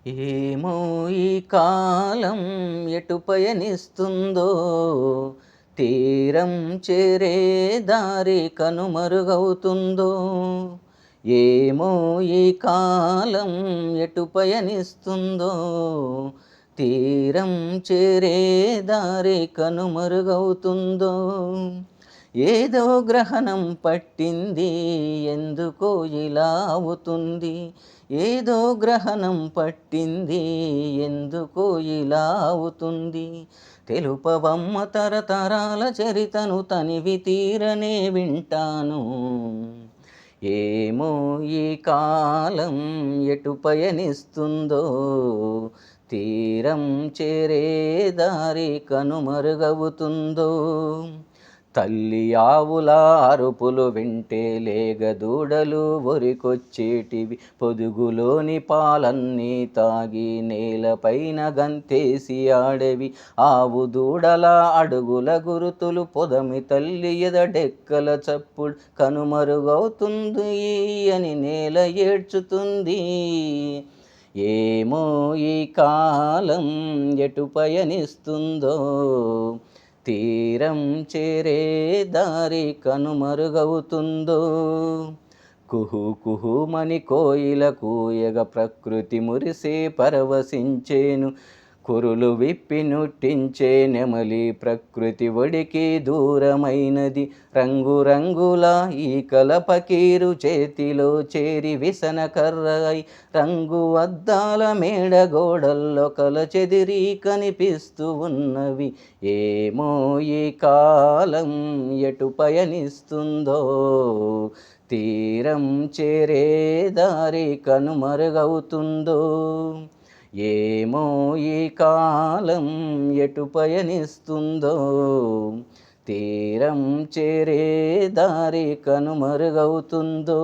ఏమో ఈ కాలం ఎటు పయనిస్తుందో, తీరం చేరే దారి కనుమరుగవుతుందో. ఏమో ఈ కాలం ఎటు పయనిస్తుందో, తీరం చేరే దారి కనుమరుగవుతుందో. ఏదో గ్రహణం పట్టింది, ఎందుకో ఇలా అవుతుంది. ఏదో గ్రహణం పట్టింది, ఎందుకో ఇలా అవుతుంది. తెలుపవమ్మ తరతరాల చరితను తనివి తీరనే వింటాను. ఏమో ఈ కాలం ఎటు పయనిస్తుందో, తీరం చేరే దారి కనుమరుగవుతుందో. తల్లి ఆవుల అరుపులు వింటే లేగదూడలు ఒరికొచ్చేటివి. పొదుగులోని పాలన్నీ తాగి నేలపైన గంతేసి ఆడేవి. ఆవు దూడల అడుగుల గురుతులు పొదమి తల్లి ఎదడెక్కల చప్పుడు కనుమరుగవుతుంది అని నేల ఏడ్చుతుంది. ఏమో ఈ కాలం ఎటు పయనిస్తుందో, తీరం చేరే దారి కనుమరుగవుతుందో. కుహు కుహుమని కోయిల కూయగ ప్రకృతి మురిసే పరవశించేను. కురులు విప్పి నుట్టించే నెమలి ప్రకృతి ఒడికి దూరమైనది. రంగురంగుల ఈకల పకీరు చేతిలో చేరి విసన కర్రై రంగు అద్దాల మేడ గోడల్లో కల చెదిరి కనిపిస్తూ ఉన్నవి. ఏమో ఈ కాలం ఎటు పయనిస్తుందో, తీరం చేరే దారి కనుమరుగవుతుందో. ఏమో ఈ కాలం ఎటు పయనిస్తుందో, తీరం చేరే దారి కనుమరుగవుతుందో.